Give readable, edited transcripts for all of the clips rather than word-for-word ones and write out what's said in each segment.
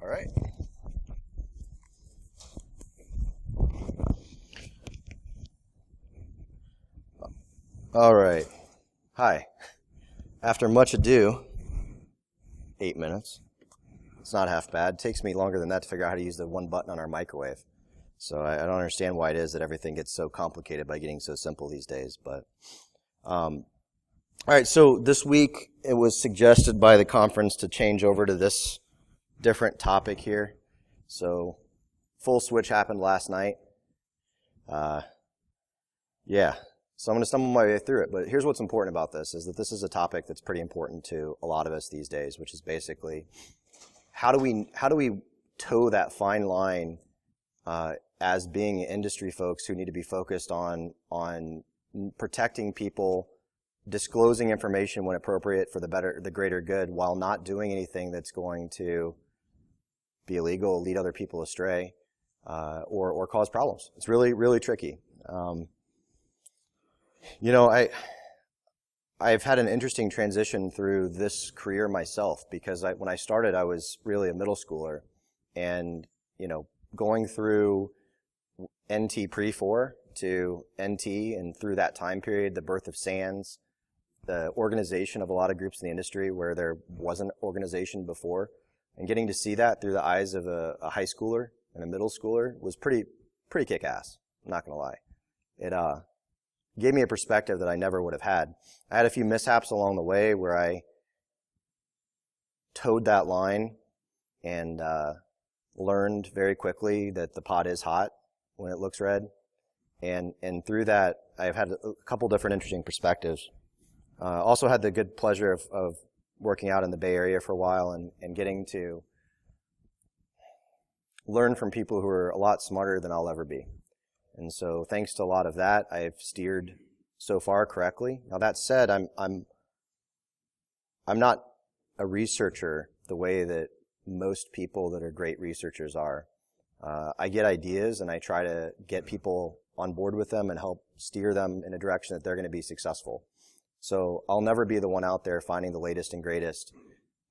All right. All right. Hi. After much ado, 8 minutes. It's not half bad. It takes me longer than that to figure out how to use the one button on our microwave. So I don't understand why it is that everything gets so complicated by getting so simple these days. But all right, so this week it was suggested by the conference to change over to this different topic here. So full switch happened last night. Yeah. So I'm going to stumble my way through it, but here's what's important about this, is that this is a topic that's pretty important to a lot of us these days, which is basically how do we toe that fine line as being industry folks who need to be focused on protecting people, disclosing information when appropriate for the greater good, while not doing anything that's going to be illegal, lead other people astray, or cause problems. It's really, really tricky. You know, I've had an interesting transition through this career myself, because when I started, I was really a middle schooler, and, you know, going through NT Pre-4 to NT, and through that time period, the birth of SANS, the organization of a lot of groups in the industry where there wasn't organization before, and getting to see that through the eyes of a high schooler and a middle schooler was pretty kick-ass, I'm not going to lie. It gave me a perspective that I never would have had. I had a few mishaps along the way where I towed that line and learned very quickly that the pot is hot when it looks red. And through that, I've had a couple different interesting perspectives. Also had the good pleasure of working out in the Bay Area for a while and getting to learn from people who are a lot smarter than I'll ever be. And so thanks to a lot of that, I've steered so far correctly. Now that said, I'm not a researcher the way that most people that are great researchers are. I get ideas and I try to get people on board with them and help steer them in a direction that they're going to be successful. So I'll never be the one out there finding the latest and greatest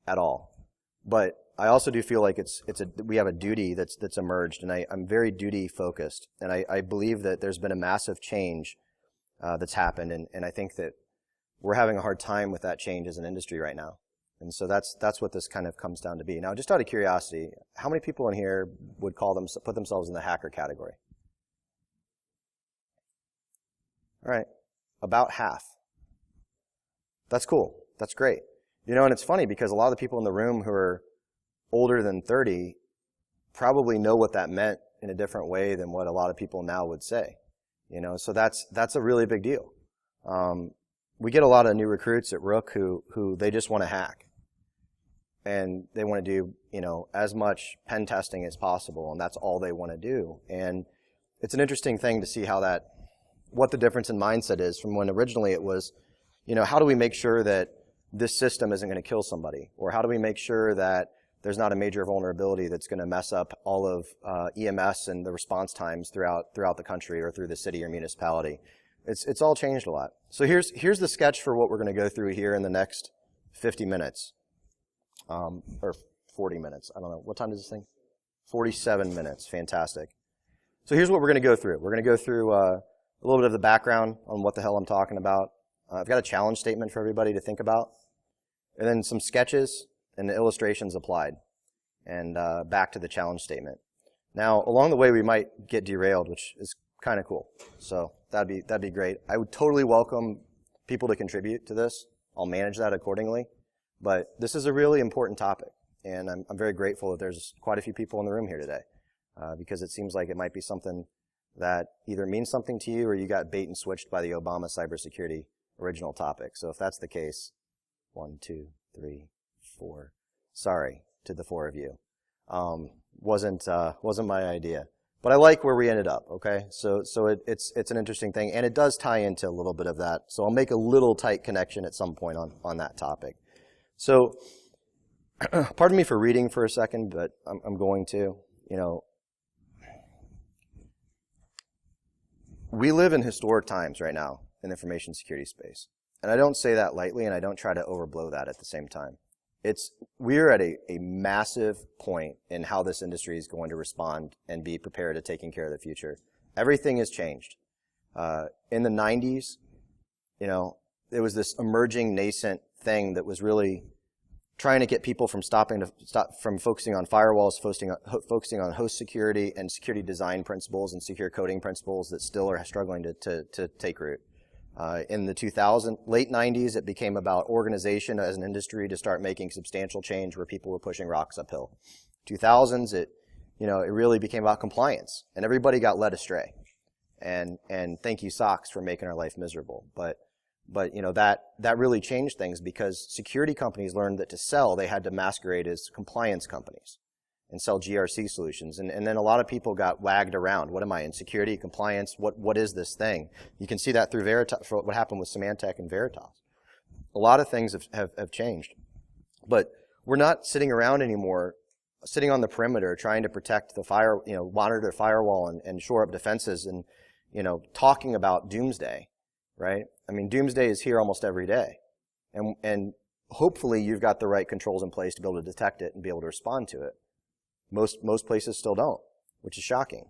at all. But I also do feel like we have a duty that's emerged, and I'm very duty focused, and I believe that there's been a massive change that's happened, and I think that we're having a hard time with that change as an industry right now. And so that's what this kind of comes down to be. Now, just out of curiosity, how many people in here would put themselves in the hacker category? All right, about half. That's cool. That's great. You know, and it's funny because a lot of the people in the room who are older than 30 probably know what that meant in a different way than what a lot of people now would say. You know, so that's a really big deal. We get a lot of new recruits at Rook who they just want to hack. And they want to do, you know, as much pen testing as possible, and that's all they want to do. And it's an interesting thing to see what the difference in mindset is from when originally it was, you know, how do we make sure that this system isn't going to kill somebody? Or how do we make sure that there's not a major vulnerability that's going to mess up all of EMS and the response times throughout the country or through the city or municipality? It's all changed a lot. So here's the sketch for what we're going to go through here in the next 50 minutes. Or 40 minutes. I don't know. What time is this thing? 47 minutes. Fantastic. So here's what we're going to go through. We're going to go through a little bit of the background on what the hell I'm talking about. I've got a challenge statement for everybody to think about. And then some sketches and the illustrations applied. And back to the challenge statement. Now, along the way, we might get derailed, which is kind of cool. So that'd be great. I would totally welcome people to contribute to this. I'll manage that accordingly. But this is a really important topic, and I'm very grateful that there's quite a few people in the room here today, because it seems like it might be something that either means something to you or you got bait and switched by the Obama cybersecurity original topic. So if that's the case, 1, 2, 3, 4. Sorry to the 4 of you. Wasn't my idea. But I like where we ended up, okay? So it's an interesting thing, and it does tie into a little bit of that. So I'll make a little tight connection at some point on that topic. So, pardon me for reading for a second, but I'm going to. You know, we live in historic times right now in the information security space. And I don't say that lightly, and I don't try to overblow that at the same time. we're at a massive point in how this industry is going to respond and be prepared to taking care of the future. Everything has changed. In the 90s, there was this emerging nascent thing that was really trying to get people from stop focusing on firewalls, focusing on host security and security design principles and secure coding principles that still are struggling to take root. In the late 90s, it became about organization as an industry to start making substantial change where people were pushing rocks uphill. 2000s, it really became about compliance, and everybody got led astray. And thank you, SOX, for making our life miserable. But that really changed things because security companies learned that to sell, they had to masquerade as compliance companies and sell GRC solutions. And then a lot of people got wagged around. What am I in security, compliance? What is this thing? You can see that through Veritas, for what happened with Symantec and Veritas. A lot of things have changed. But we're not sitting around anymore, sitting on the perimeter, trying to protect the monitor the firewall and shore up defenses and, talking about doomsday, right? I mean, doomsday is here almost every day. And hopefully you've got the right controls in place to be able to detect it and be able to respond to it. Most places still don't, which is shocking.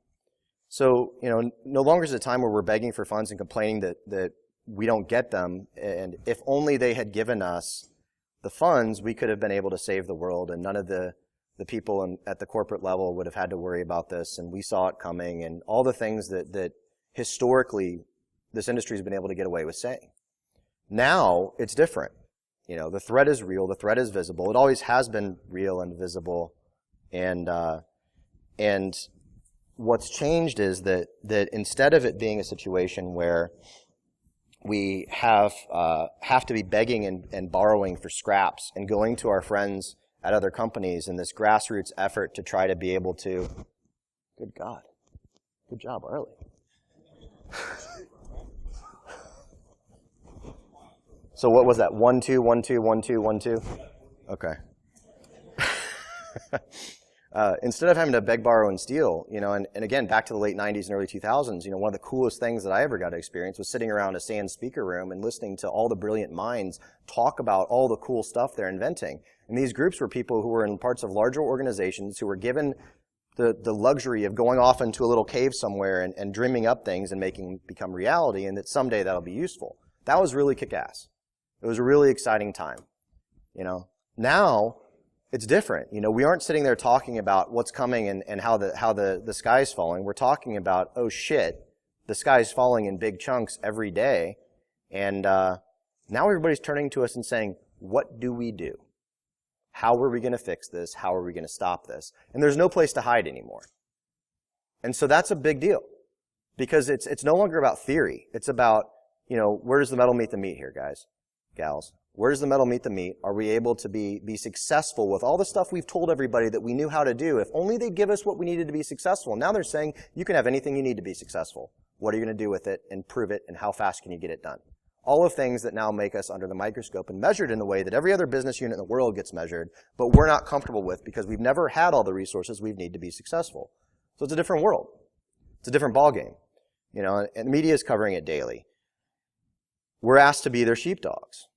So, no longer is a time where we're begging for funds and complaining that we don't get them. And if only they had given us the funds, we could have been able to save the world, and none of the people at the corporate level would have had to worry about this, and we saw it coming, and all the things that historically this industry has been able to get away with saying. Now, it's different. The threat is real, the threat is visible. It always has been real and visible. And what's changed is that instead of it being a situation where we have to be begging and borrowing for scraps and going to our friends at other companies in this grassroots effort to try to be able to, good God, good job, Arlie. So what was that? 1, 2, 1, 2, 1, 2, 1, 2? Okay. Instead of having to beg, borrow, and steal, and again, back to the late 90s and early 2000s, one of the coolest things that I ever got to experience was sitting around a SAN speaker room and listening to all the brilliant minds talk about all the cool stuff they're inventing. And these groups were people who were in parts of larger organizations who were given the luxury of going off into a little cave somewhere and dreaming up things and making them become reality, and that someday that'll be useful. That was really kick-ass. It was a really exciting time. Now it's different. We aren't sitting there talking about what's coming and how the sky's falling. We're talking about, oh shit, the sky's falling in big chunks every day. And now everybody's turning to us and saying, what do we do? How are we going to fix this? How are we going to stop this? And there's no place to hide anymore. And so that's a big deal because it's no longer about theory. It's about, where does the metal meet the meat here, guys, gals? Where does the metal meet the meat? Are we able to be successful with all the stuff we've told everybody that we knew how to do? If only they'd give us what we needed to be successful. Now they're saying you can have anything you need to be successful. What are you going to do with it and prove it, and how fast can you get it done? All of things that now make us under the microscope and measured in the way that every other business unit in the world gets measured, but we're not comfortable with because we've never had all the resources we need to be successful. So it's a different world. It's a different ballgame. And the media is covering it daily. We're asked to be their sheepdogs.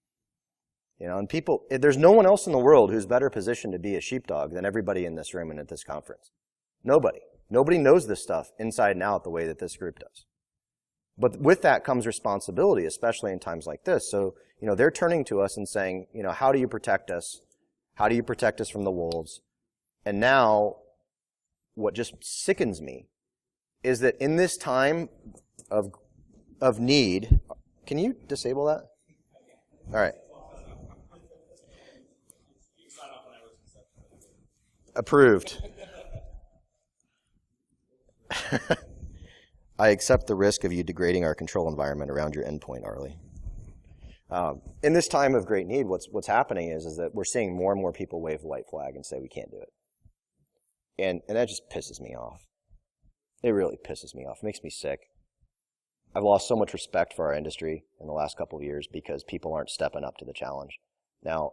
And people, there's no one else in the world who's better positioned to be a sheepdog than everybody in this room and at this conference. Nobody. Nobody knows this stuff inside and out the way that this group does. But with that comes responsibility, especially in times like this. So, they're turning to us and saying, how do you protect us? How do you protect us from the wolves? And now, what just sickens me is that in this time of need, can you disable that? All right. Approved. I accept the risk of you degrading our control environment around your endpoint, Arlie. In this time of great need, what's happening is that we're seeing more and more people wave the white flag and say we can't do it. And that just pisses me off. It really pisses me off. It makes me sick. I've lost so much respect for our industry in the last couple of years because people aren't stepping up to the challenge. Now,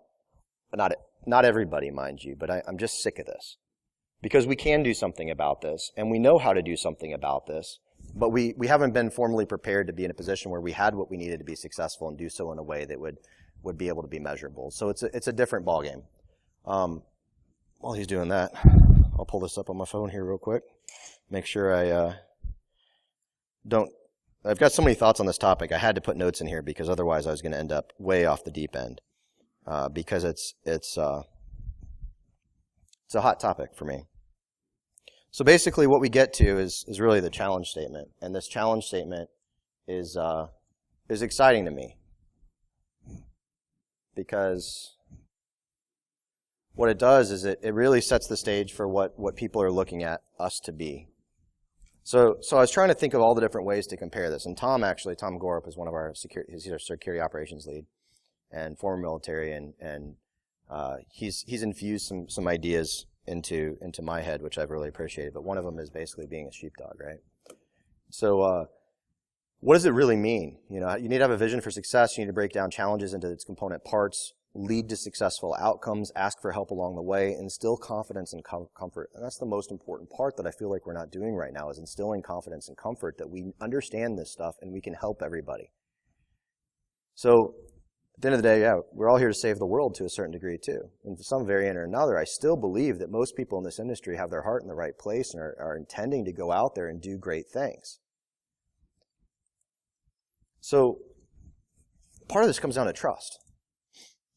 not everybody, mind you, but I'm just sick of this. Because we can do something about this, and we know how to do something about this, but we haven't been formally prepared to be in a position where we had what we needed to be successful and do so in a way that would be able to be measurable. So it's a different ballgame. While he's doing that, I'll pull this up on my phone here real quick. Make sure I don't. I've got so many thoughts on this topic. I had to put notes in here because otherwise I was going to end up way off the deep end. Because it's a hot topic for me. So basically, what we get to is really the challenge statement, and this challenge statement is exciting to me because what it does is it really sets the stage for what people are looking at us to be. So I was trying to think of all the different ways to compare this, and Tom Gorup is one of our he's our security operations lead and former military, and he's infused some ideas into my head, which I've really appreciated. But one of them is basically being a sheepdog, right? So what does it really mean? You need to have a vision for success. You need to break down challenges into its component parts, lead to successful outcomes, ask for help along the way, instill confidence and comfort. And that's the most important part that I feel like we're not doing right now, is instilling confidence and comfort that we understand this stuff and we can help everybody. So at the end of the day, yeah, we're all here to save the world to a certain degree too. And to some variant or another, I still believe that most people in this industry have their heart in the right place and are intending to go out there and do great things. So part of this comes down to trust.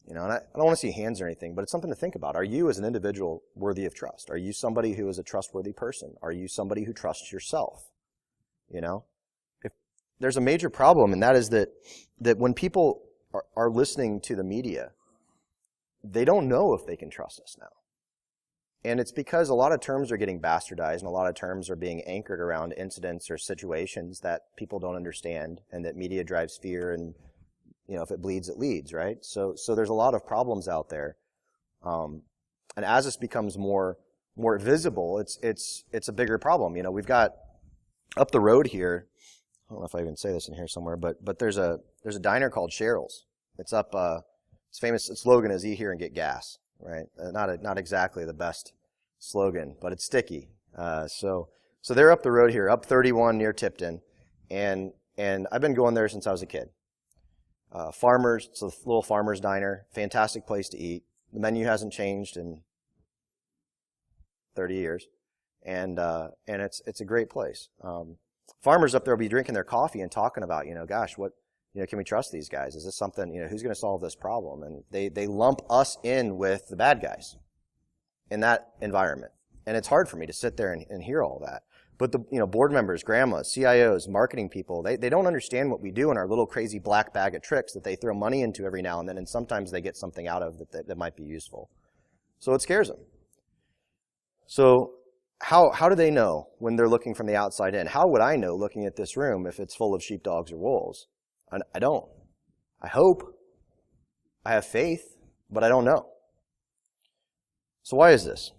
And I don't want to see hands or anything, but it's something to think about. Are you as an individual worthy of trust? Are you somebody who is a trustworthy person? Are you somebody who trusts yourself? If there's a major problem, and that is that when people are listening to the media, they don't know if they can trust us now. And it's because a lot of terms are getting bastardized and a lot of terms are being anchored around incidents or situations that people don't understand, and that media drives fear, and if it bleeds, it leads, right? So there's a lot of problems out there. And as this becomes more visible, it's a bigger problem. You know, we've got up the road here, I don't know if I even say this in here somewhere, but there's a diner called Cheryl's. It's up, it's famous, its slogan is "Eat here and get gas," right? Not exactly the best slogan, but it's sticky. So they're up the road here, up 31 near Tipton, and I've been going there since I was a kid. Farmers, it's a little farmer's diner, fantastic place to eat. The menu hasn't changed in 30 years, and it's a great place. Farmers up there will be drinking their coffee and talking about, gosh, can we trust these guys? Is this something, who's going to solve this problem? And they lump us in with the bad guys in that environment. And it's hard for me to sit there and hear all that. But the board members, grandmas, CIOs, marketing people, they don't understand what we do in our little crazy black bag of tricks that they throw money into every now and then, and sometimes they get something out of that might be useful. So it scares them. So how do they know when they're looking from the outside in? How would I know looking at this room if it's full of sheepdogs or wolves? I don't. I hope. I have faith, but I don't know. So why is this?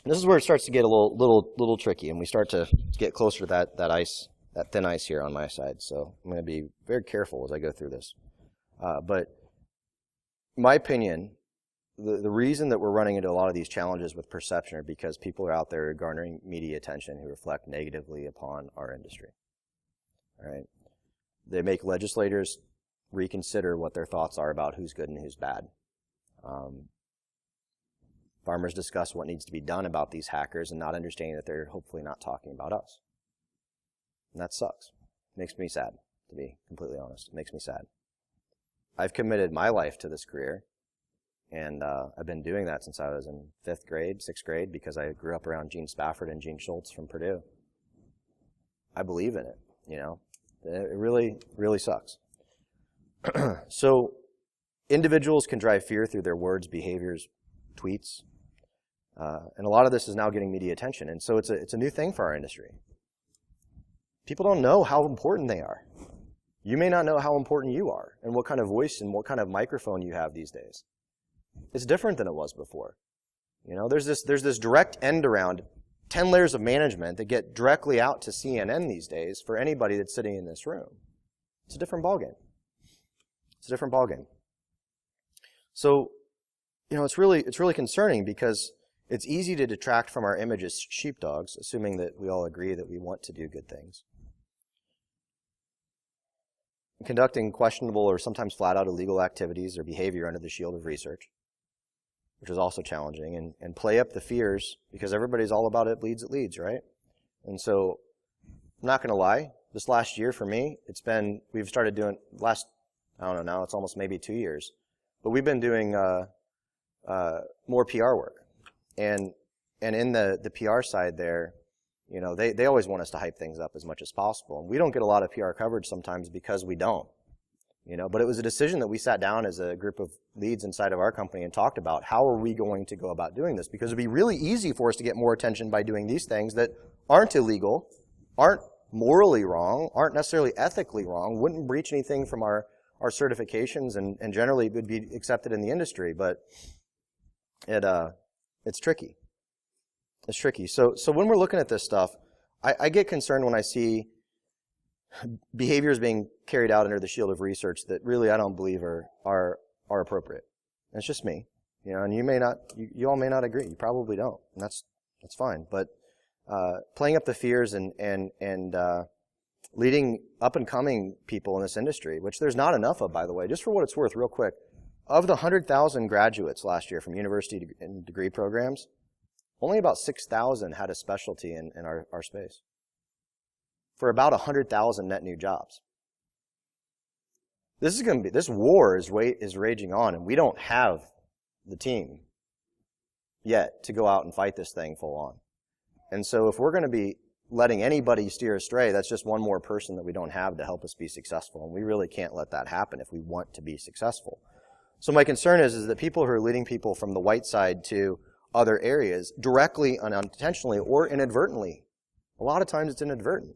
This is where it starts to get a little tricky, and we start to get closer to that thin ice here on my side. So I'm going to be very careful as I go through this. But in my opinion, the reason that we're running into a lot of these challenges with perception are because people are out there garnering media attention who reflect negatively upon our industry. All right? They make legislators reconsider what their thoughts are about who's good and who's bad. Farmers discuss what needs to be done about these hackers and not understanding that they're hopefully not talking about us. And that sucks. It makes me sad, to be completely honest. It makes me sad. I've committed my life to this career, and I've been doing that since I was in 5th grade, 6th grade, because I grew up around Gene Spafford and Gene Schultz from Purdue. I believe in it, It really, really sucks. So individuals can drive fear through their words, behaviors, tweets, and a lot of this is now getting media attention. And so it's a new thing for our industry. People don't know how important they are. You may not know how important you are and what kind of voice and what kind of microphone you have these days. It's different than it was before. There's this direct end around 10 layers of management that get directly out to CNN these days for anybody that's sitting in this room. It's a different ballgame. It's a different ballgame. So, it's really concerning because it's easy to detract from our image as sheepdogs, assuming that we all agree that we want to do good things. Conducting questionable or sometimes flat out illegal activities or behavior under the shield of research. which is also challenging, and play up the fears, because everybody's all about it leads, right? And so, I'm not going to lie, this last year for me, we've started doing, I don't know now, it's almost maybe 2 years, but we've been doing more PR work. And in the PR side there, they always want us to hype things up as much as possible. And we don't get a lot of PR coverage sometimes because we don't. But it was a decision that we sat down as a group of leads inside of our company and talked about how are we going to go about doing this, because it'd be really easy for us to get more attention by doing these things that aren't illegal, aren't morally wrong, aren't necessarily ethically wrong, wouldn't breach anything from our certifications, and generally would be accepted in the industry. But it's tricky. It's tricky. So when we're looking at this stuff, I get concerned when I see behaviors being carried out under the shield of research that really I don't believe are appropriate. And it's just me, and you all may not agree. You probably don't, and that's fine. But playing up the fears and leading up and coming people in this industry, which there's not enough of, by the way. Just for what it's worth, real quick, of the 100,000 graduates last year from university and degree programs, only about 6,000 had a specialty in our space, for about 100,000 net new jobs. This war is raging on, and we don't have the team yet to go out and fight this thing full on. And so if we're going to be letting anybody steer astray, that's just one more person that we don't have to help us be successful, and we really can't let that happen if we want to be successful. So my concern is that people who are leading people from the white side to other areas, directly, unintentionally, or inadvertently, a lot of times it's inadvertent,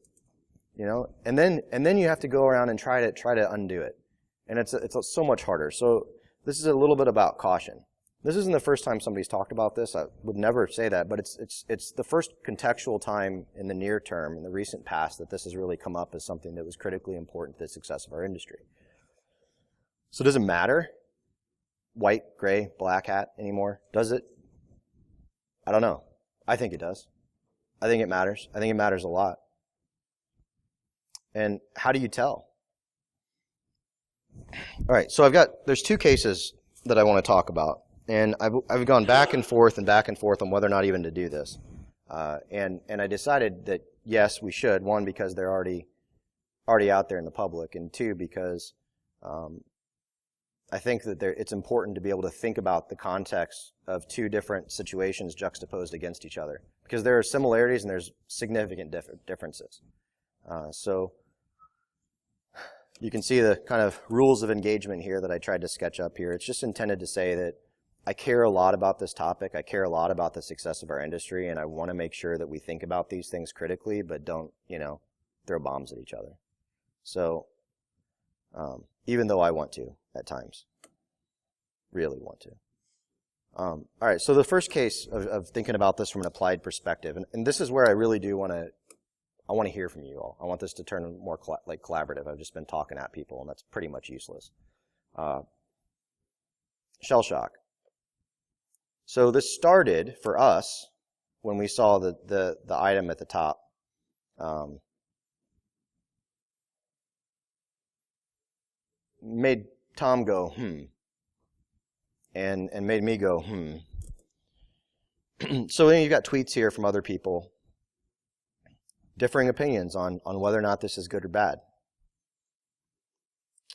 and then you have to go around and try to undo it, and it's so much harder. So this is a little bit about caution. This isn't the first time somebody's talked about this. I would never say that, but it's the first contextual time in the near term, in the recent past, that this has really come up as something that was critically important to the success of our industry. So does it matter? White, gray, black hat anymore? Does it? I don't know. I think it does. I think it matters. I think it matters a lot. And how do you tell? All right, so there's 2 cases that I want to talk about. And I've gone back and forth on whether or not even to do this. And I decided that, yes, we should. 1, because they're already out there in the public. And 2, because I think that it's important to be able to think about the context of 2 different situations juxtaposed against each other, because there are similarities and there's significant differences. So you can see the kind of rules of engagement here that I tried to sketch up here. It's just intended to say that I care a lot about this topic. I care a lot about the success of our industry, and I want to make sure that we think about these things critically, but don't, throw bombs at each other. So even though I want to at times, really want to. All right, so the first case of thinking about this from an applied perspective, and this is where I really do want to hear from you all. I want this to turn more like collaborative. I've just been talking at people, and that's pretty much useless. Shell shock. So this started for us when we saw the item at the top. Made Tom go, and made me go, So then you've got tweets here from other people, differing opinions on whether or not this is good or bad.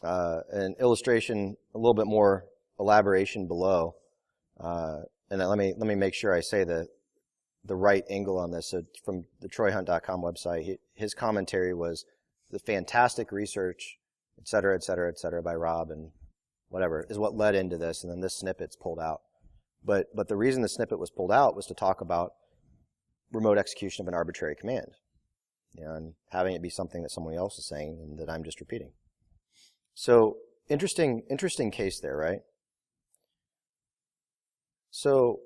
An illustration, a little bit more elaboration below. And let me make sure I say the right angle on this. So from the TroyHunt.com website, his commentary was the fantastic research, et cetera, by Rob and whatever, is what led into this, and then this snippet's pulled out. But the reason the snippet was pulled out was to talk about remote execution of an arbitrary command, and having it be something that someone else is saying and that I'm just repeating. So interesting case there, right? So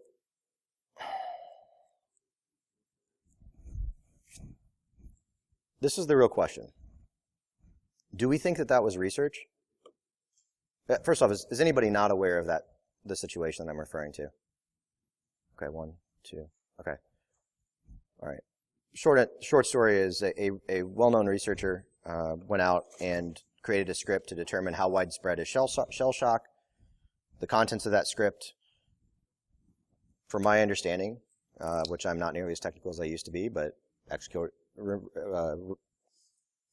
this is the real question. Do we think that was research? First off, is anybody not aware of the situation that I'm referring to? Okay, 1, 2, okay. All right. Short story is a well-known researcher went out and created a script to determine how widespread is shell shock. The contents of that script from my understanding, which I'm not nearly as technical as I used to be, but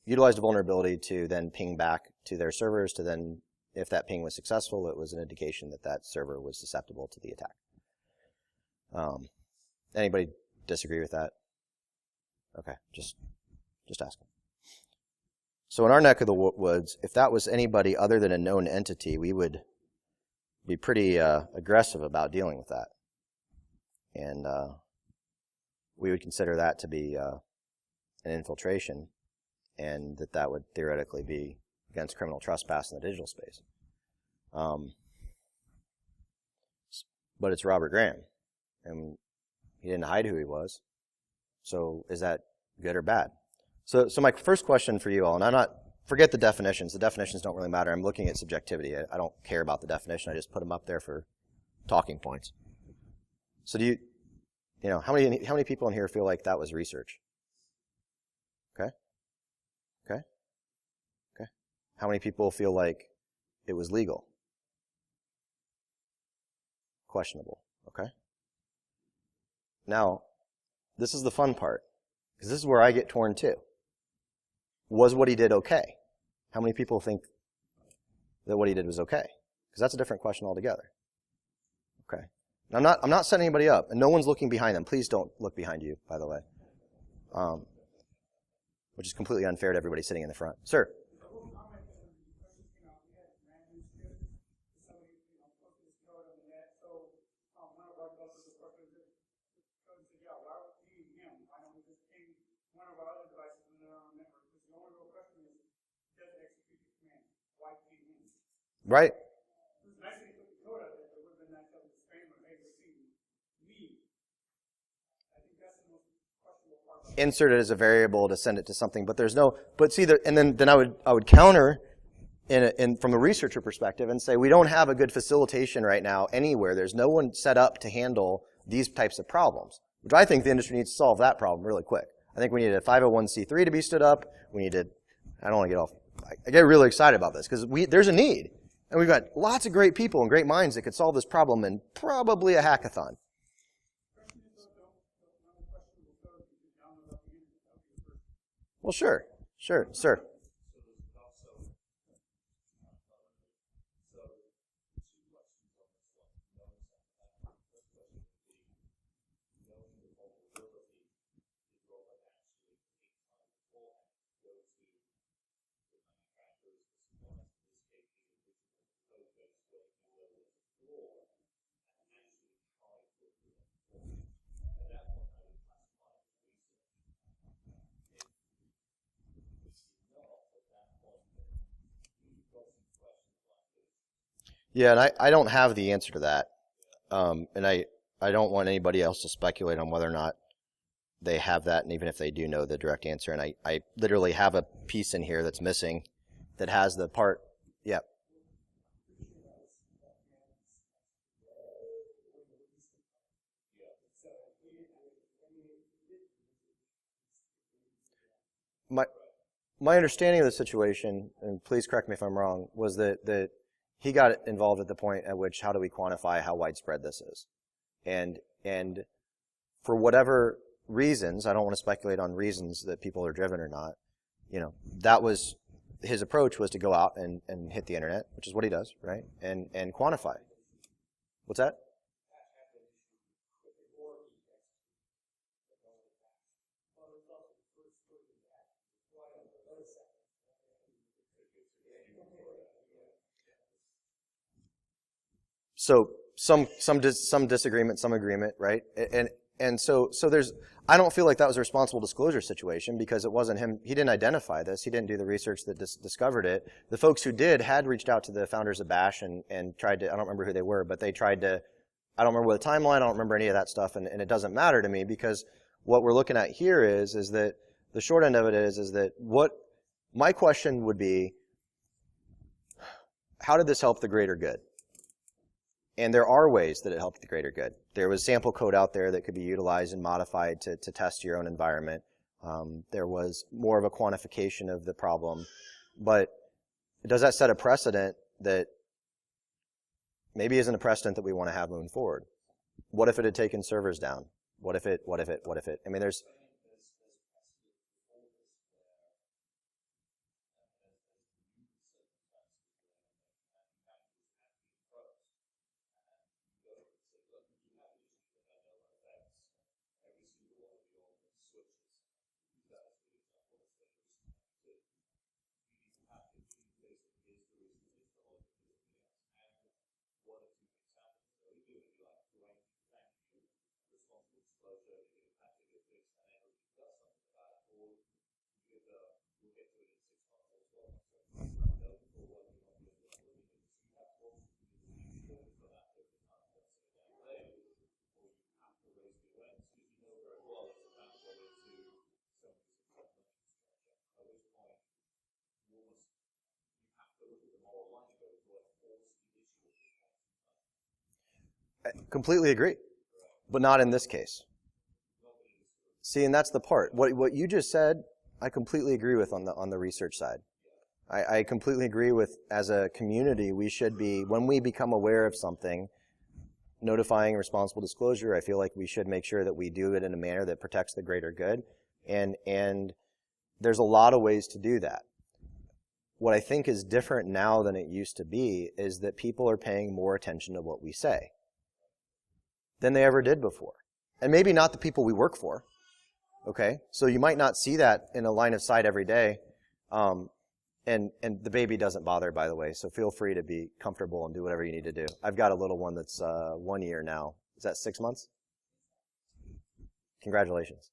utilized a vulnerability to then ping back to their servers to then, if that ping was successful, it was an indication that that server was susceptible to the attack. Anybody disagree with that? Okay, just asking. So in our neck of the woods, if that was anybody other than a known entity, we would be pretty aggressive about dealing with that. And we would consider that to be an infiltration, and that would theoretically be against criminal trespass in the digital space. But it's Robert Graham, and he didn't hide who he was. So is that good or bad? So my first question for you all, and forget the definitions. The definitions don't really matter. I'm looking at subjectivity. I don't care about the definition. I just put them up there for talking points. So do how many people in here feel like that was research? Okay. How many people feel like it was legal? Questionable. Okay. Now, this is the fun part, because this is where I get torn too. Was what he did okay? How many people think that what he did was okay? Because that's a different question altogether. Okay. And I'm not setting anybody up, and no one's looking behind them. Please don't look behind you, by the way. Which is completely unfair to everybody sitting in the front. Sir? Right. Insert it as a variable to send it to something, but there's no. But see, and then I would counter from a researcher perspective and say we don't have a good facilitation right now anywhere. There's no one set up to handle these types of problems, which I think the industry needs to solve that problem really quick. I think we need a 501c3 to be stood up. We need to. I don't want to get off. I get really excited about this because there's a need. And we've got lots of great people and great minds that could solve this problem in probably a hackathon. Well, sure, sir. Yeah, and I don't have the answer to that. And I don't want anybody else to speculate on whether or not they have that, and even if they do know the direct answer. And I literally have a piece in here that's missing that has the part. Yeah. My understanding of the situation, and please correct me if I'm wrong, was that he got involved at the point at which how do we quantify how widespread this is? And for whatever reasons, I don't want to speculate on reasons that people are driven or not, that was his approach, was to go out and hit the internet, which is what he does, right? And quantify. What's that? So some disagreement, some agreement, right? And so there's. I don't feel like that was a responsible disclosure situation because it wasn't him. He didn't identify this. He didn't do the research that discovered it. The folks who did had reached out to the founders of Bash and tried to. I don't remember who they were, but they tried to. I don't remember the timeline. I don't remember any of that stuff, and it doesn't matter to me because what we're looking at here is that the short end of it is that what my question would be: how did this help the greater good? And there are ways that it helped the greater good. There was sample code out there that could be utilized and modified to test your own environment. There was more of a quantification of the problem. But does that set a precedent that maybe isn't a precedent that we want to have moving forward? What if it had taken servers down? What if it? I mean, there's. I completely agree, but not in this case. See, and that's the part. What you just said, I completely agree with on the research side. I completely agree with, as a community, we should be, when we become aware of something, notifying responsible disclosure. I feel like we should make sure that we do it in a manner that protects the greater good, and there's a lot of ways to do that. What I think is different now than it used to be is that people are paying more attention to what we say than they ever did before. And maybe not the people we work for, okay? So you might not see that in a line of sight every day. And the baby doesn't bother, by the way, so feel free to be comfortable and do whatever you need to do. I've got a little one that's 1 year now. Is that 6 months? Congratulations.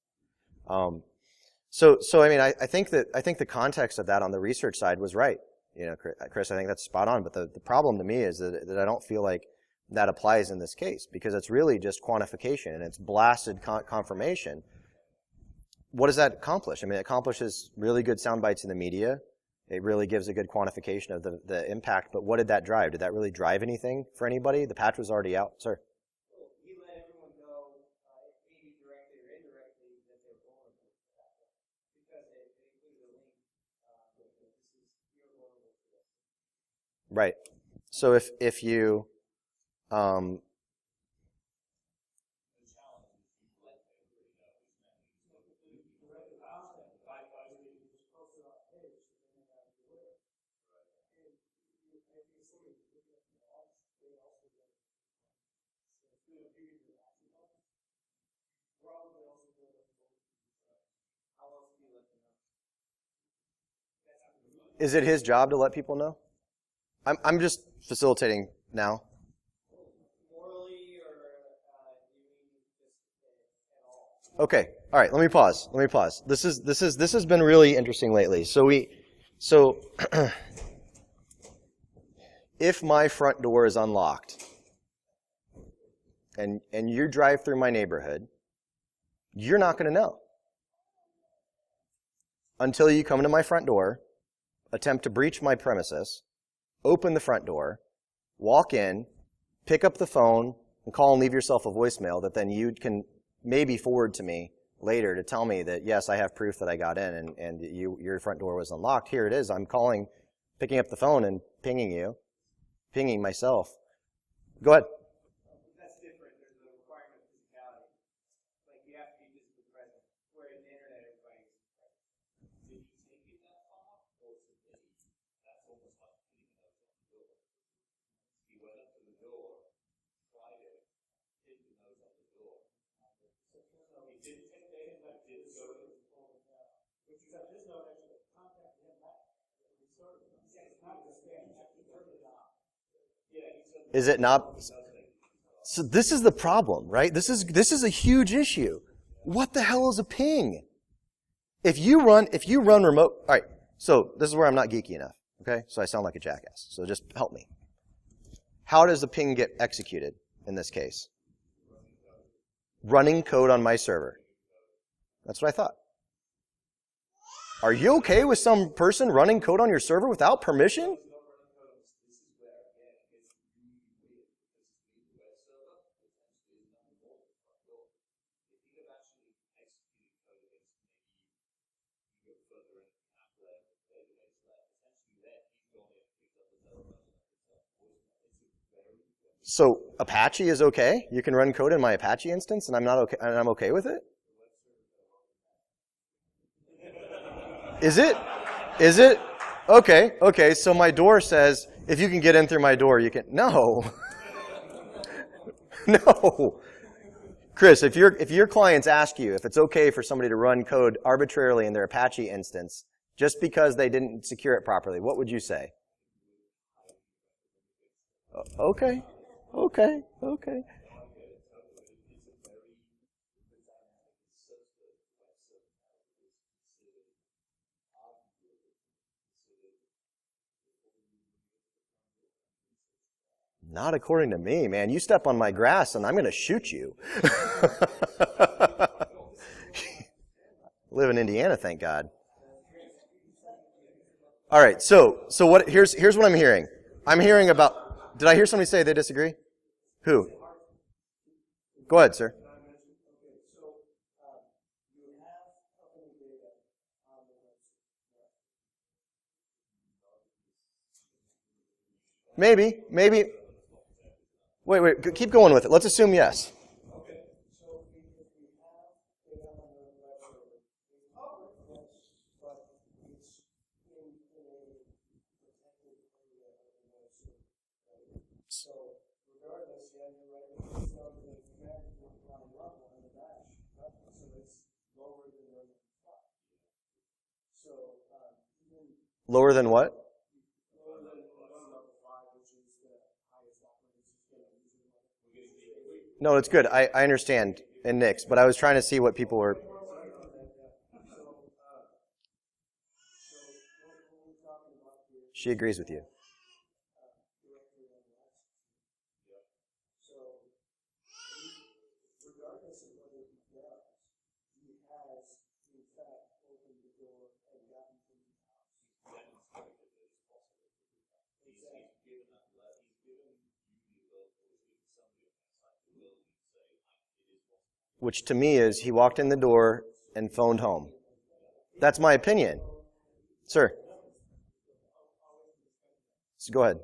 So I mean, I think the context of that on the research side was right. You know, Chris, I think that's spot on. But the problem to me is that I don't feel like that applies in this case, because it's really just quantification and it's blasted confirmation. What does that accomplish? I mean, it accomplishes really good sound bites in the media. It really gives a good quantification of the impact. But what did that drive? Did that really drive anything for anybody? The patch was already out. Sir? He let everyone know, maybe directly or indirectly, that they're vulnerable to that, because it included a link that you're vulnerable to this. Right. So if you is it his job to let people know? I'm just facilitating now. Okay. All right. Let me pause. This has been really interesting lately. So if my front door is unlocked and you drive through my neighborhood, you're not going to know until you come to my front door, attempt to breach my premises, open the front door, walk in, pick up the phone, and call and leave yourself a voicemail that then you can maybe forward to me later to tell me that, yes, I have proof that I got in and your front door was unlocked. Here it is. I'm calling, picking up the phone and pinging myself. Go ahead. That's different. There's a requirement of physicality. Like, you have to be physically present. Where in the internet, everybody is present. Did you take it that far? Or was it that's almost like putting a note on the door? He went up to the door, tried it, hit the note on the door. So he didn't take data, but didn't go to the phone. Which is that this note actually contacted him back. It's not the spam. He turned it off. Is it not? So this is the problem, right? This is a huge issue. What the hell is a ping? If you run remote, all right. So this is where I'm not geeky enough. Okay, so I sound like a jackass. So just help me. How does the ping get executed in this case? Running code on my server. That's what I thought. Are you okay with some person running code on your server without permission? So Apache is okay? You can run code in my Apache instance and I'm okay with it? Is it? Is it? Okay, okay. So my door says, if you can get in through my door, you can. No. No. Chris, if your clients ask you if it's okay for somebody to run code arbitrarily in their Apache instance just because they didn't secure it properly, what would you say? Okay. Okay. Okay. Not according to me, man. You step on my grass and I'm going to shoot you. Live in Indiana, thank God. All right, so what? Here's what I'm hearing. I'm hearing about. Did I hear somebody say they disagree? Who? Go ahead, sir. Maybe. Wait, keep going with it. Let's assume yes. Lower than what? No, it's good. I understand in Nick's, but I was trying to see what people were. She agrees with you. Which to me is he walked in the door and phoned home. That's my opinion. Sir. So go ahead.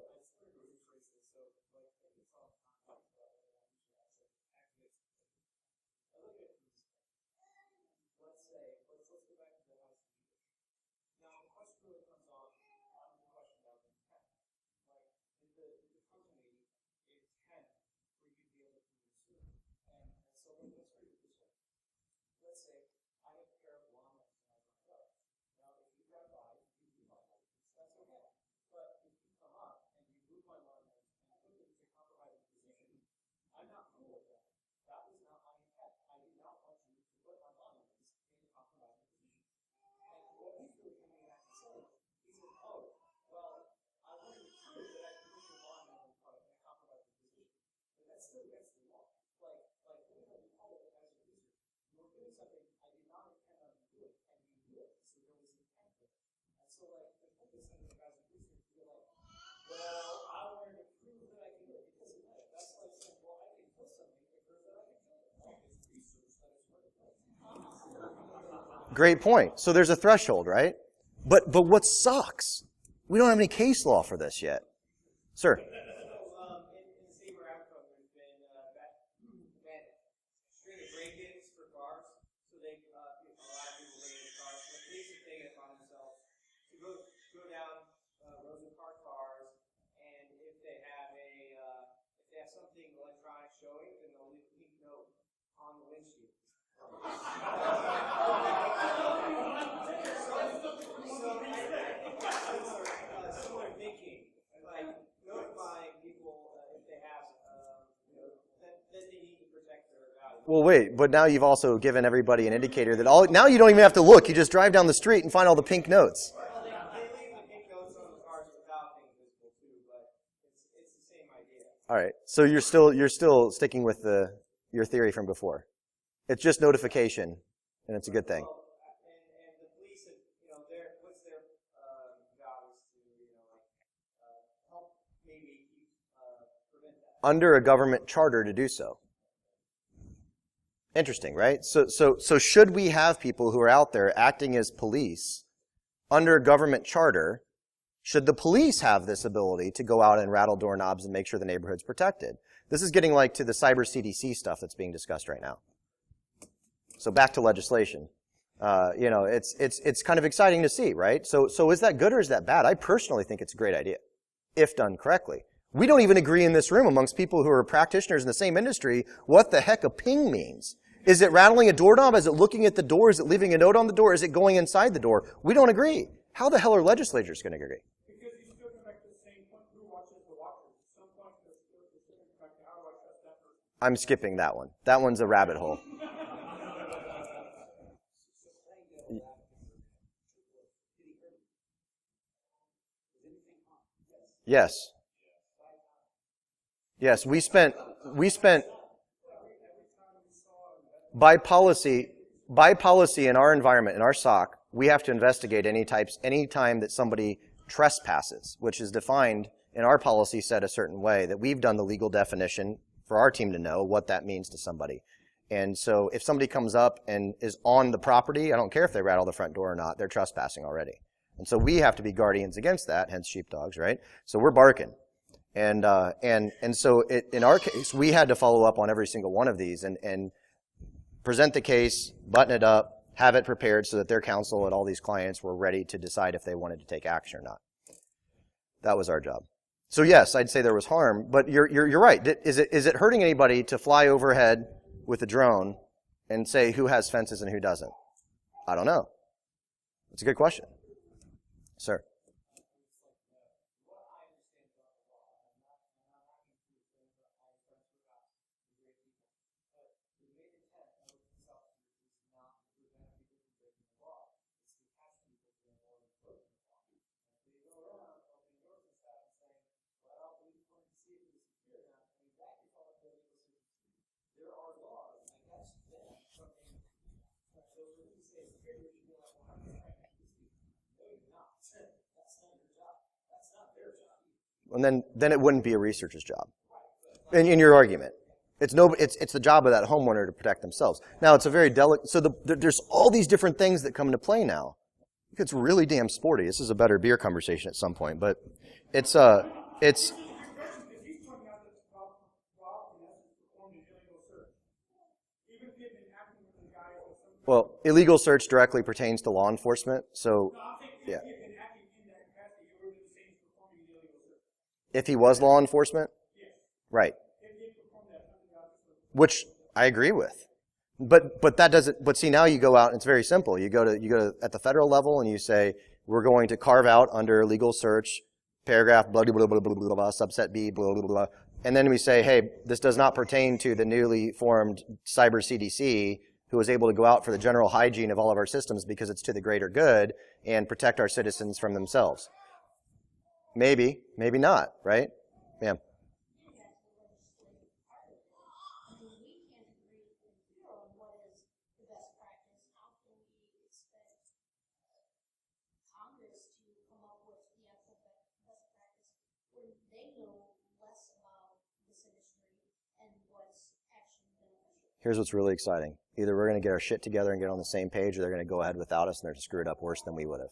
Great point. So there's a threshold, right? But what sucks? We don't have any case law for this yet. Sir. Well, wait, but now you've also given everybody an indicator that now you don't even have to look. You just drive down the street and find all the pink notes. Well, they leave the pink notes on the cars without being visible too, but it's the same idea. All right, so you're still sticking with your theory from before. It's just notification, and it's a good thing. And the police, what's their job is to, help maybe prevent that. Under a government charter to do so. Interesting, right? So should we have people who are out there acting as police under a government charter? Should the police have this ability to go out and rattle doorknobs and make sure the neighborhood's protected? This is getting like to the cyber CDC stuff that's being discussed right now. So back to legislation. You know, it's kind of exciting to see, right? So is that good or is that bad? I personally think it's a great idea, if done correctly. We don't even agree in this room amongst people who are practitioners in the same industry what the heck a ping means. Is it rattling a doorknob? Is it looking at the door? Is it leaving a note on the door? Is it going inside the door? We don't agree. How the hell are legislators going to agree? Because you still come back to the same point, who watches the watchers? At some point, there's still back to how do I trust that person? I'm skipping that one. That one's a rabbit hole. Yes. Yes, we spent by policy in our environment, in our SOC, we have to investigate any time that somebody trespasses, which is defined in our policy set a certain way, that we've done the legal definition for our team to know what that means to somebody. And so if somebody comes up and is on the property, I don't care if they rattle the front door or not, they're trespassing already. And so we have to be guardians against that, hence sheepdogs, right? So we're barking. And so in our case, we had to follow up on every single one of these and present the case, button it up, have it prepared so that their counsel and all these clients were ready to decide if they wanted to take action or not. That was our job. So yes, I'd say there was harm, but you're right. Is it hurting anybody to fly overhead with a drone and say who has fences and who doesn't? I don't know. It's a good question. Sir. And then it wouldn't be a researcher's job. In your argument, it's the job of that homeowner to protect themselves. Now it's a very delicate. So there's all these different things that come into play now. It's really damn sporty. This is a better beer conversation at some point, but it's. Well, illegal search directly pertains to law enforcement, so yeah. If he was law enforcement? Right. Which I agree with. But that doesn't, but see, now you go out and it's very simple. You go to at the federal level and you say, we're going to carve out under legal search, paragraph blah, blah, blah, blah, blah, blah, blah, subset B, blah, blah, blah. And then we say, hey, this does not pertain to the newly formed cyber CDC who is able to go out for the general hygiene of all of our systems because it's to the greater good and protect our citizens from themselves. Maybe, maybe not, right? Yeah. Here's what's really exciting. Either we're going to get our shit together and get on the same page, or they're going to go ahead without us and they're going to screw it up worse than we would have.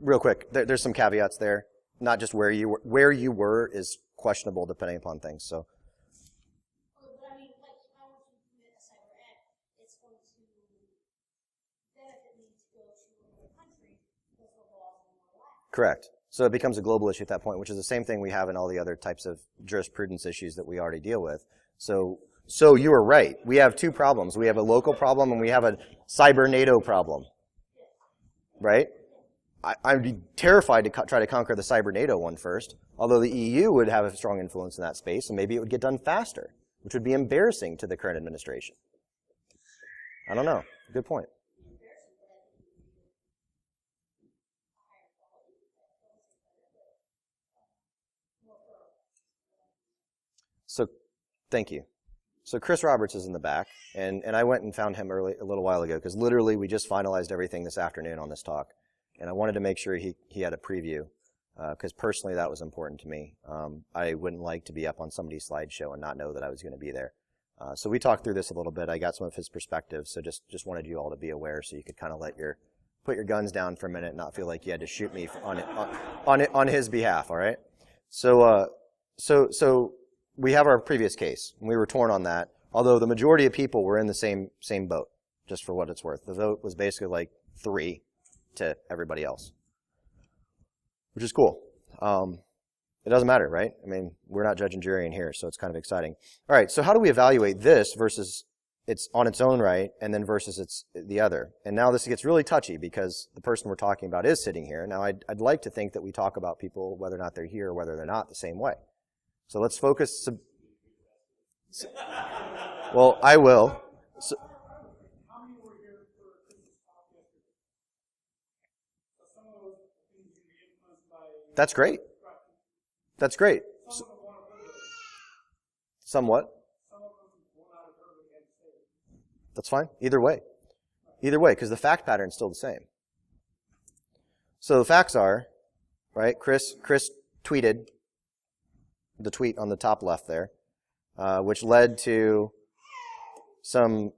Real quick, there's some caveats there. Not just where you were is questionable depending upon things. So. But I mean, like, if I want to commit a cyber act, it's going to benefit me to go to another country because the laws are more lax. Correct. So it becomes a global issue at that point, which is the same thing we have in all the other types of jurisprudence issues that we already deal with. So you are right. We have two problems. We have a local problem and we have a cyber NATO problem. Right? I'd be terrified to try to conquer the cyber NATO one first, although the EU would have a strong influence in that space, and maybe it would get done faster, which would be embarrassing to the current administration. I don't know. Good point. So, thank you. So Chris Roberts is in the back, and I went and found him a little while ago, because literally we just finalized everything this afternoon on this talk. And I wanted to make sure he had a preview because personally that was important to me. I wouldn't like to be up on somebody's slideshow and not know that I was going to be there. So we talked through this a little bit. I got some of his perspectives, so just wanted you all to be aware so you could kind of put your guns down for a minute and not feel like you had to shoot me on his behalf, all right? So we have our previous case, and we were torn on that, although the majority of people were in the same boat, just for what it's worth. The vote was basically like 3 to everybody else, which is cool. It doesn't matter, right? I mean, we're not judge and jury in here, so it's kind of exciting. All right, so how do we evaluate this versus it's on its own right, and then versus it's the other? And now this gets really touchy because the person we're talking about is sitting here. Now, I'd like to think that we talk about people, whether or not they're here or whether they're not, the same way. So let's focus. Well, I will. So, How many were here for Christmas talk yesterday? So some of those things can be influenced by. that's great. That's great. Some of them want to hear it. Somewhat. Some of them will not have heard what you had to say. That's fine. Either way, because the fact pattern's still the same. So the facts are, right? Chris tweeted the tweet on the top left there, which led to some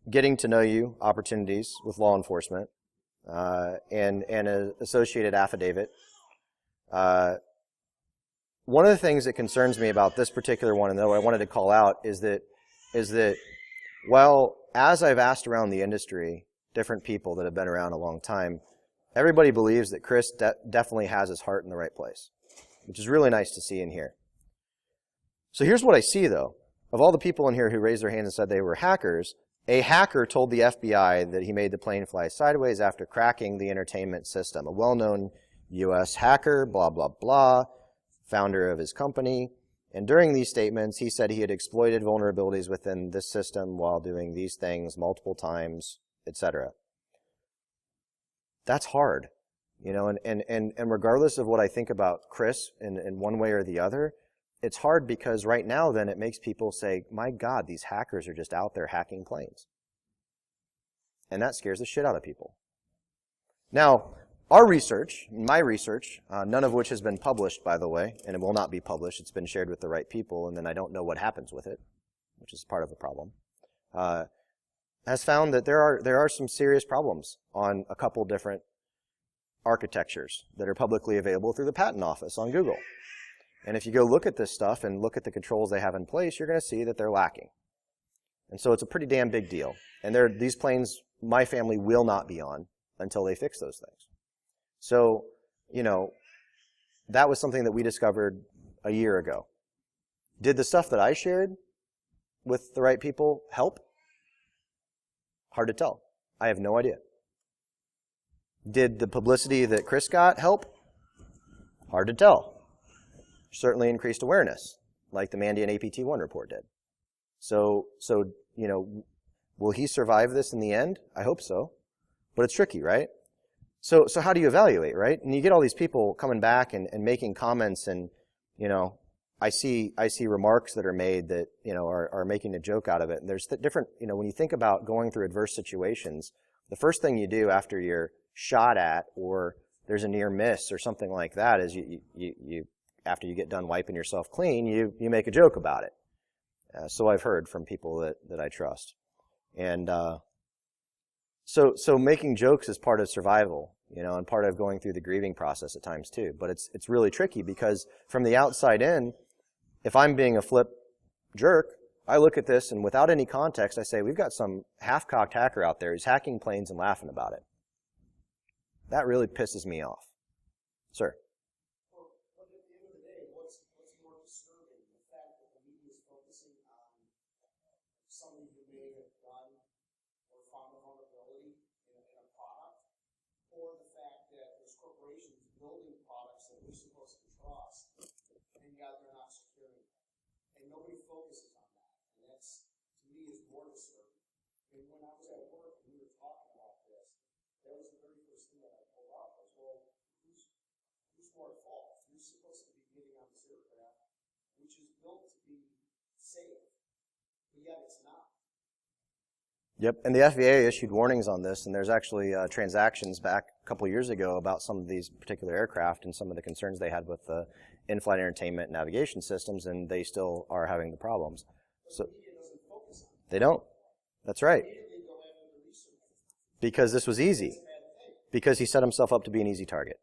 getting to know you opportunities with law enforcement and an associated affidavit. One of the things that concerns me about this particular one, and though I wanted to call out, is that while as I've asked around the industry, different people that have been around a long time, everybody believes that Chris definitely has his heart in the right place, which is really nice to see in here. So here's what I see, though. Of all the people in here who raised their hands and said they were hackers, a hacker told the FBI that he made the plane fly sideways after cracking the entertainment system. A well-known U.S. hacker, blah, blah, blah, founder of his company. And during these statements, he said he had exploited vulnerabilities within this system while doing these things multiple times, etc. That's hard, and regardless of what I think about Chris in one way or the other, it's hard because right now then it makes people say, my God, these hackers are just out there hacking planes. And that scares the shit out of people. Now, our research, my research, none of which has been published, by the way, and it will not be published. It's been shared with the right people, and then I don't know what happens with it, which is part of the problem, has found that there are some serious problems on a couple different architectures that are publicly available through the Patent Office on Google. And if you go look at this stuff and look at the controls they have in place, you're going to see that they're lacking. And so it's a pretty damn big deal. And these planes, my family will not be on until they fix those things. So, that was something that we discovered a year ago. Did the stuff that I shared with the right people help? Hard to tell. I have no idea. Did the publicity that Chris got help? Hard to tell. Certainly increased awareness, like the Mandy and APT1 report did. So, will he survive this in the end? I hope so. But it's tricky, right? So how do you evaluate, right? And you get all these people coming back and making comments, and, I see remarks that are made that, are making a joke out of it. And there's different, when you think about going through adverse situations, the first thing you do after you're shot at or there's a near miss or something like that is you after you get done wiping yourself clean, you make a joke about it. So I've heard from people that I trust. And so making jokes is part of survival, and part of going through the grieving process at times too. But it's really tricky because from the outside in, if I'm being a flip jerk, I look at this and without any context, I say, we've got some half-cocked hacker out there who's hacking planes and laughing about it. That really pisses me off. Sir? Nobody focuses on that, and that's, to me, is more disturbing. And when I was at work and we were talking about this, that was the very first thing that I pulled up was, well, who's more at fault? Who's supposed to be getting on this aircraft, which is built to be safe, but yet it's not. Yep, and the FAA issued warnings on this, and there's actually transactions back a couple years ago about some of these particular aircraft and some of the concerns they had with the in-flight entertainment and navigation systems, and they still are having the problems. So they don't. That's right. Because this was easy. Because he set himself up to be an easy target.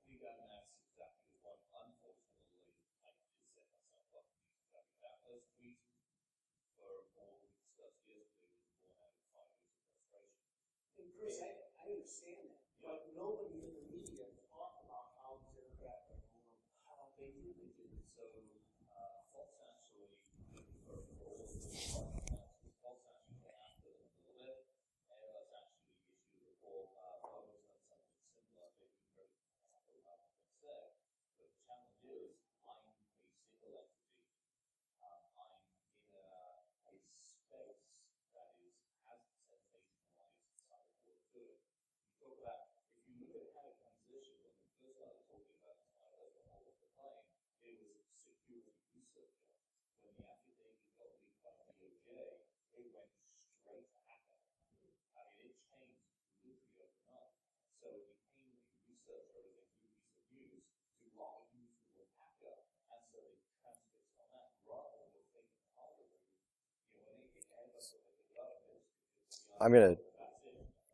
I'm going to,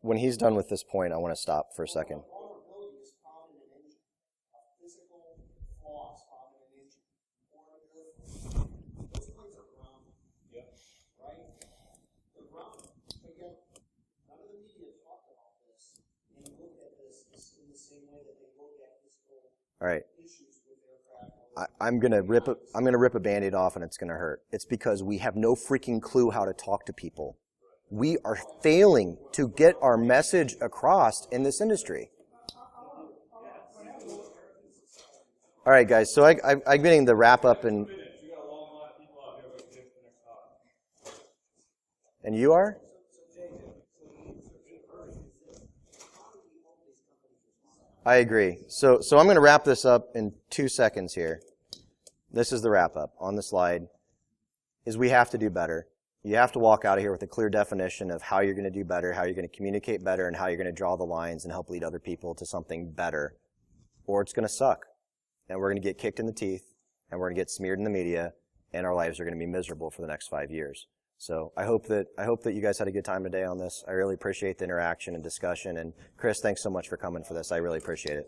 when he's done with this point, I want to stop for a second. Vulnerability is found in an engine. Physical flaws found in an engine. Those planes are grounded. Yep. Right? They're grounded. But yet, none of the media talk about this and look at this in the same way that they look at physical issues with aircraft. I'm gonna rip a Band-Aid off and it's gonna hurt. It's because we have no freaking clue how to talk to people. We are failing to get our message across in this industry. All right, guys, so I'm getting the wrap up and you are? I agree. So I'm going to wrap this up in 2 seconds here. This is the wrap up on the slide, is we have to do better. You have to walk out of here with a clear definition of how you're going to do better, how you're going to communicate better, and how you're going to draw the lines and help lead other people to something better. Or it's going to suck. And we're going to get kicked in the teeth, and we're going to get smeared in the media, and our lives are going to be miserable for the next 5 years. So I hope that you guys had a good time today on this. I really appreciate the interaction and discussion. And Chris, thanks so much for coming for this. I really appreciate it.